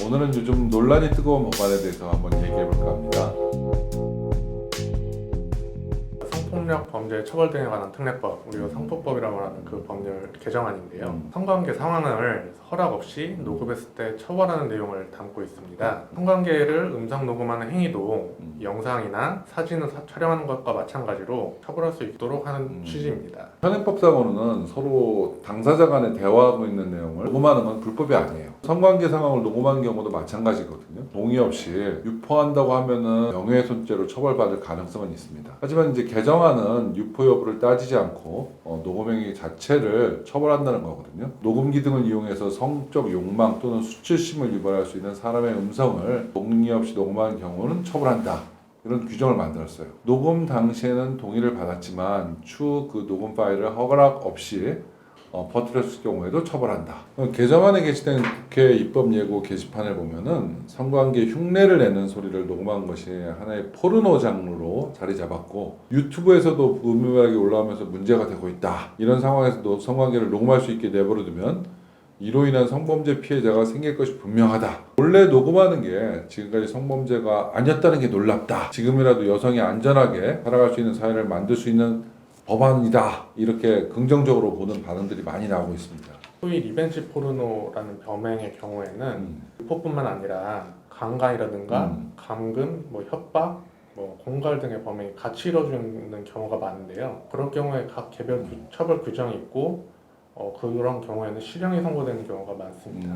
오늘은 요즘 논란이 뜨거운 법안에 대해서 한번 얘기해 볼까 합니다. 성폭력 범죄 처벌 등에 관한 특례법, 우리가 성폭법이라고 하는 그 법률 개정안인데요. 성관계 상황을 허락 없이 녹음했을 때 처벌하는 내용을 담고 있습니다. 성관계를 음성 녹음하는 행위도 영상이나 사진을 촬영하는 것과 마찬가지로 처벌할 수 있도록 하는 취지입니다. 현행법상으로는 서로 당사자 간에 대화하고 있는 내용을 녹음하는 건 불법이 아니에요. 성관계 상황을 녹음하는 경우도 마찬가지거든요. 동의 없이 유포한다고 하면은 명예훼손죄로 처벌받을 가능성은 있습니다. 하지만 이제 개정안은 유포 여부를 따지지 않고 녹음 행위 자체를 처벌한다는 거거든요. 녹음기 등을 이용해서 성적 욕망 또는 수치심을 유발할 수 있는 사람의 음성을 동의 없이 녹음하는 경우는 처벌한다. 이런 규정을 만들었어요. 녹음 당시에는 동의를 받았지만 추후 그 녹음 파일을 허락 없이 퍼뜨렸을 경우에도 처벌한다. 개정안에 게시된 국회 입법 예고 게시판을 보면은 성관계 흉내를 내는 소리를 녹음한 것이 하나의 포르노 장르로 자리 잡았고 유튜브에서도 무분별하게 올라오면서 문제가 되고 있다. 이런 상황에서도 성관계를 녹음할 수 있게 내버려두면 이로 인한 성범죄 피해자가 생길 것이 분명하다. 원래 녹음하는 게 지금까지 성범죄가 아니었다는 게 놀랍다. 지금이라도 여성이 안전하게 살아갈 수 있는 사회를 만들 수 있는 법안이다. 이렇게 긍정적으로 보는 반응들이 많이 나오고 있습니다. 소위 리벤지 포르노라는 병행의 경우에는 유포뿐만 아니라 강간이라든가 감금, 협박, 공갈 등의 범행이 같이 이루어지는 경우가 많은데요. 그럴 경우에 각 개별 처벌 규정이 있고 그런 경우에는 실형이 선고되는 경우가 많습니다.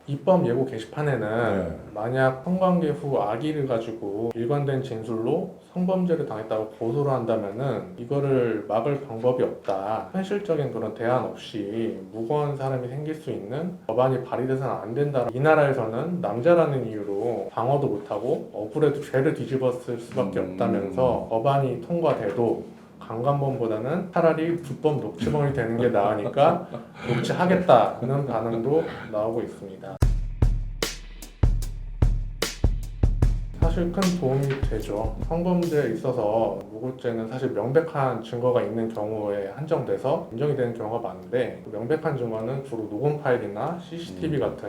입법 예고 게시판에는 만약 성관계 후 아기를 가지고 일관된 진술로 성범죄를 당했다고 고소를 한다면은 이거를 막을 방법이 없다. 현실적인 그런 대안 없이 무고한 사람이 생길 수 있는 법안이 발의돼서는 안 된다. 이 나라에서는 남자라는 이유로 방어도 못하고 억울해도 죄를 뒤집었을 수밖에 없다면서 법안이 통과돼도 강간범보다는 차라리 불법 녹취범이 되는 게 나으니까 녹취하겠다는 반응도 나오고 있습니다. 사실 큰 도움이 되죠. 성범죄에 있어서 무고죄는 사실 명백한 증거가 있는 경우에 한정돼서 인정이 되는 경우가 많은데 그 명백한 증거는 주로 녹음 파일이나 CCTV 같은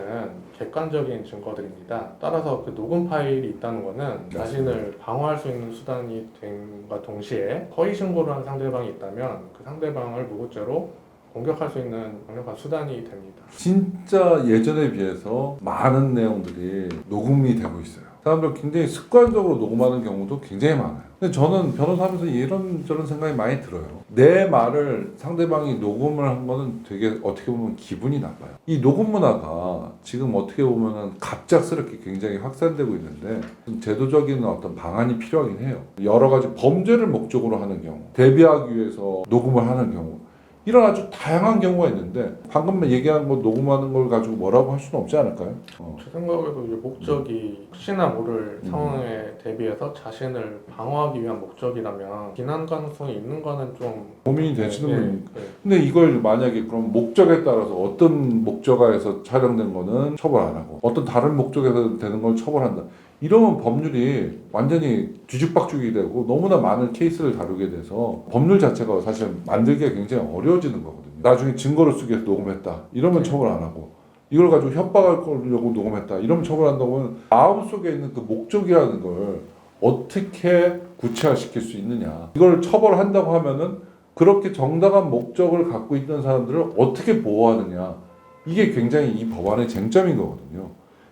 객관적인 증거들입니다. 따라서 그 녹음 파일이 있다는 것은 자신을 방어할 수 있는 수단이 됨과 동시에 허위 신고를 한 상대방이 있다면 그 상대방을 무고죄로 공격할 수 있는 강력한 수단이 됩니다. 진짜 예전에 비해서 많은 내용들이 녹음이 되고 있어요. 사람들 굉장히 습관적으로 녹음하는 경우도 굉장히 많아요. 근데 저는 변호사하면서 이런저런 생각이 많이 들어요. 내 말을 상대방이 녹음을 한 거는 되게 어떻게 보면 기분이 나빠요. 이 녹음 문화가 지금 어떻게 보면은 갑작스럽게 굉장히 확산되고 있는데 좀 제도적인 어떤 방안이 필요하긴 해요. 여러 가지 범죄를 목적으로 하는 경우, 대비하기 위해서 녹음을 하는 경우 이런 아주 다양한 경우가 있는데 방금 얘기한 거 녹음하는 걸 가지고 뭐라고 할 수는 없지 않을까요? 제 생각에도 이제 목적이 혹시나 모를 상황에 대비해서 자신을 방어하기 위한 목적이라면 비난 가능성이 있는 거는 좀 고민이 되시는 분이 근데 이걸 만약에 그럼 목적에 따라서 어떤 목적하에서 촬영된 거는 처벌 안 하고 어떤 다른 목적에서 되는 걸 처벌한다. 이러면 법률이 완전히 뒤죽박죽이 되고 너무나 많은 케이스를 다루게 돼서 법률 자체가 사실 만들기가 굉장히 어려워지는 거거든요. 나중에 증거를 쓰기 위해서 녹음했다. 이러면 처벌 안 하고 이걸 가지고 협박할 거려고 녹음했다. 이러면 처벌한다고 하면 마음속에 있는 그 목적이라는 걸 어떻게 구체화시킬 수 있느냐. 이걸 처벌한다고 하면은 그렇게 정당한 목적을 갖고 있던 사람들을 어떻게 보호하느냐. 이게 굉장히 이 법안의 쟁점인 거거든요.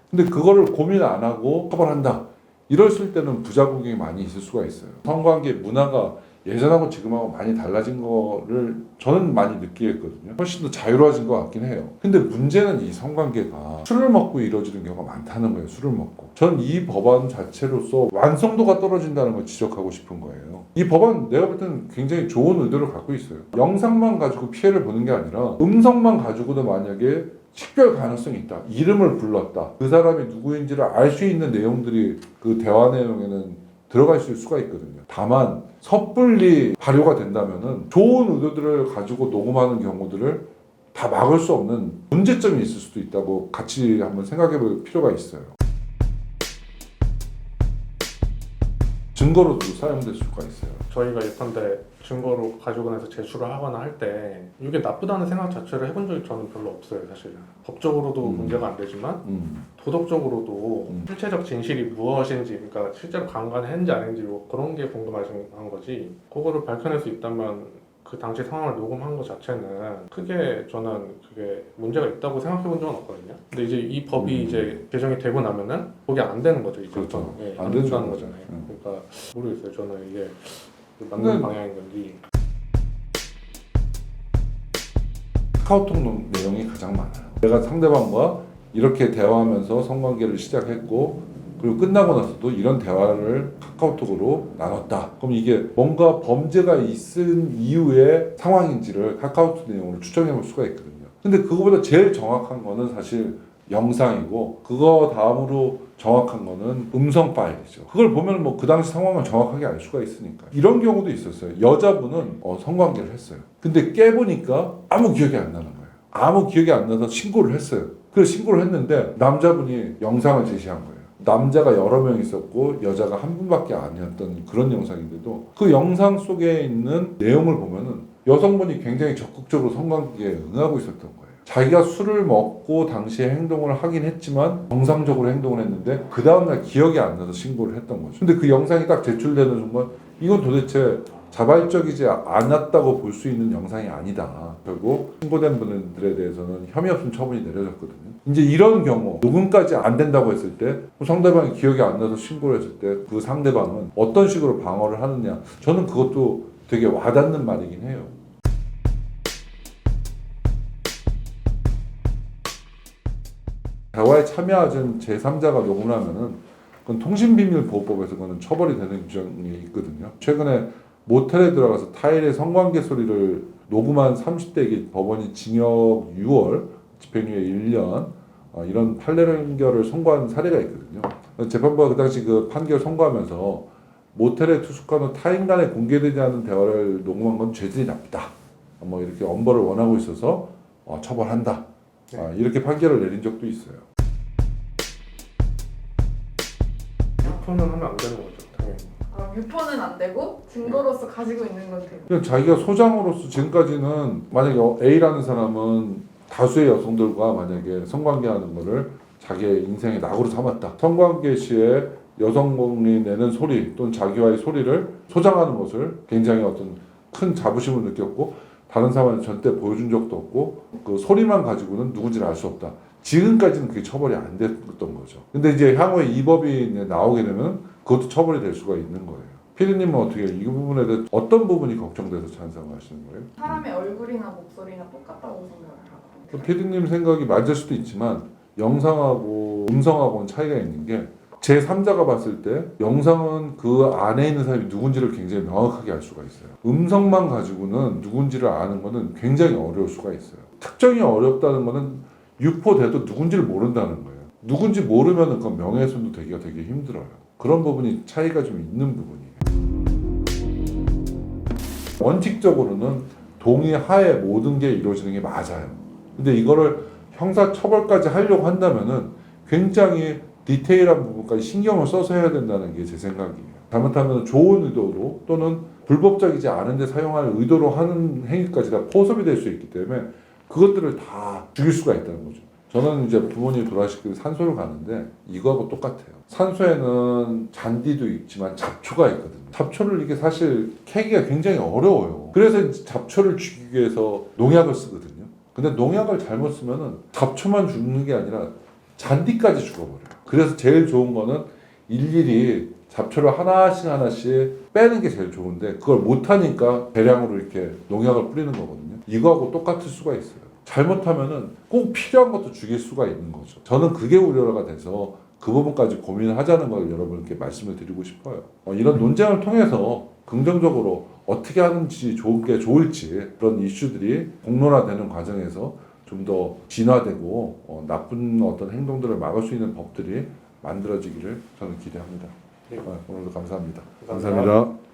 근데 그거를 고민 안 하고 처벌한다. 이랬을 때는 부작용이 많이 있을 수가 있어요. 성관계 문화가 예전하고 지금하고 많이 달라진 거를 저는 많이 느끼겠거든요. 훨씬 더 자유로워진 것 같긴 해요. 근데 문제는 이 성관계가 술을 먹고 이루어지는 경우가 많다는 거예요. 술을 먹고. 전 이 법안 자체로서 완성도가 떨어진다는 걸 지적하고 싶은 거예요. 이 법안 내가 볼 때는 굉장히 좋은 의도를 갖고 있어요. 영상만 가지고 피해를 보는 게 아니라 음성만 가지고도 만약에 식별 가능성이 있다. 이름을 불렀다. 그 사람이 누구인지를 알 수 있는 내용들이 그 대화 내용에는 들어가 있을 수가 있거든요. 다만 섣불리 발효가 된다면은 좋은 의도들을 가지고 녹음하는 경우들을 다 막을 수 없는 문제점이 있을 수도 있다고 같이 한번 생각해 볼 필요가 있어요. 증거로도 사용될 수가 있어요. 저희가 예컨대 증거로 가지고 나서 제출을 하거나 할 때 이게 나쁘다는 생각 자체를 해본 적이 저는 별로 없어요. 사실 법적으로도 문제가 안 되지만 도덕적으로도 실체적 진실이 무엇인지, 그러니까 실제로 강간을 했는지 안 했는지 뭐 그런 게 궁금하신 거지. 그거를 밝혀낼 수 있다면 그 당시 상황을 녹음한 것 자체는 크게 저는 그게 문제가 있다고 생각해 본 적은 없거든요. 근데 이제 이 법이 이제 개정이 되고 나면은 그게 안 되는 거죠. 이제 그렇죠. 예, 안 안 되죠. 된다는 거잖아요. 그러니까 모르겠어요. 저는 이게 맞는 근데- 방향인 건지. 카카오톡 내용이 가장 많아요. 내가 상대방과 이렇게 대화하면서 성관계를 시작했고 그리고 끝나고 나서도 이런 대화를 카카오톡으로 나눴다. 그럼 이게 뭔가 범죄가 있은 이후의 상황인지를 카카오톡 내용으로 추정해 볼 수가 있거든요. 근데 그거보다 제일 정확한 거는 사실 영상이고 그거 다음으로 정확한 거는 음성 파일이죠. 그걸 보면 뭐 그 당시 상황을 정확하게 알 수가 있으니까. 이런 경우도 있었어요. 여자분은 성관계를 했어요. 근데 깨보니까 아무 기억이 안 나는 거예요. 아무 기억이 안 나서 신고를 했어요. 그래서 신고를 했는데 남자분이 영상을 제시한 거예요. 남자가 여러 명 있었고 여자가 한 분밖에 아니었던 그런 영상인데도 그 영상 속에 있는 내용을 보면은 여성분이 굉장히 적극적으로 성관계에 응하고 있었던 거예요. 자기가 술을 먹고 당시에 행동을 하긴 했지만 정상적으로 행동을 했는데 그 다음날 기억이 안 나서 신고를 했던 거죠. 근데 그 영상이 딱 제출되는 순간 이건 도대체 자발적이지 않았다고 볼 수 있는 영상이 아니다. 결국 신고된 분들에 대해서는 혐의 없음 처분이 내려졌거든요. 이제 이런 경우 녹음까지 안 된다고 했을 때 상대방이 기억이 안 나서 신고를 했을 때 그 상대방은 어떤 식으로 방어를 하느냐, 저는 그것도 되게 와닿는 말이긴 해요. 대화에 참여하는 제3자가 녹음을 하면은 그건 통신비밀보호법에서 그거는 처벌이 되는 규정이 있거든요. 최근에 모텔에 들어가서 타일의 성관계 소리를 녹음한 30대에게 법원이 징역 6월, 집행유예 1년 이런 판례를 선고한 사례가 있거든요. 재판부가 그 당시 그 판결 선고하면서 모텔에 투숙한 후 타인 간에 공개되지 않은 대화를 녹음한 건 죄질이 나쁘다. 뭐 이렇게 엄벌을 원하고 있어서 처벌한다. 이렇게 판결을 내린 적도 있어요. 유포는 하면 안 되는 거죠, 당연히. 유포는 안 되고 증거로서 가지고 있는 건 되고. 그냥 자기가 소장으로서 지금까지는 만약에 A라는 사람은 다수의 여성들과 만약에 성관계하는 거를 자기의 인생의 낙으로 삼았다. 성관계 시에 여성이 내는 소리 또는 자기와의 소리를 소장하는 것을 굉장히 어떤 큰 자부심을 느꼈고 다른 사람한테 절대 보여준 적도 없고 그 소리만 가지고는 누군지를 알 수 없다. 지금까지는 그게 처벌이 안 됐던 거죠. 근데 이제 향후에 이 법이 이제 나오게 되면 그것도 처벌이 될 수가 있는 거예요. 피디님은 어떻게 이 부분에 대해 어떤 부분이 걱정돼서 찬성하시는 거예요? 사람의 얼굴이나 목소리나 똑같다고 생각을 하고. 피디님 생각이 맞을 수도 있지만 영상하고 음성하고는 차이가 있는 게 제3자가 봤을 때 영상은 그 안에 있는 사람이 누군지를 굉장히 명확하게 알 수가 있어요. 음성만 가지고는 누군지를 아는 거는 굉장히 어려울 수가 있어요. 특정이 어렵다는 거는 유포돼도 누군지를 모른다는 거예요. 누군지 모르면 그 명예훼손도 되기가 되게 힘들어요. 그런 부분이 차이가 좀 있는 부분이에요. 원칙적으로는 동의하에 모든 게 이루어지는 게 맞아요. 근데 이거를 형사처벌까지 하려고 한다면은 굉장히 디테일한 부분까지 신경을 써서 해야 된다는 게 제 생각이에요. 잘못하면 좋은 의도로 또는 불법적이지 않은데 사용할 의도로 하는 행위까지가 포섭이 될 수 있기 때문에 그것들을 다 죽일 수가 있다는 거죠. 저는 이제 부모님이 돌아가시고 산소를 가는데 이거하고 똑같아요. 산소에는 잔디도 있지만 잡초가 있거든요. 잡초를 이게 사실 캐기가 굉장히 어려워요. 그래서 잡초를 죽이기 위해서 농약을 쓰거든요. 근데 농약을 잘못 쓰면은 잡초만 죽는 게 아니라 잔디까지 죽어버려요. 그래서 제일 좋은 거는 일일이 잡초를 하나씩 빼는 게 제일 좋은데 그걸 못하니까 대량으로 이렇게 농약을 뿌리는 거거든요. 이거하고 똑같을 수가 있어요. 잘못하면은 꼭 필요한 것도 죽일 수가 있는 거죠. 저는 그게 우려가 돼서 그 부분까지 고민을 하자는 걸 여러분께 말씀을 드리고 싶어요. 이런 논쟁을 통해서 긍정적으로 어떻게 하는지 좋은 게 좋을지 그런 이슈들이 공론화되는 과정에서 좀 더 진화되고 나쁜 어떤 행동들을 막을 수 있는 법들이 만들어지기를 저는 기대합니다. 네. 오늘도 감사합니다. 감사합니다. 감사합니다.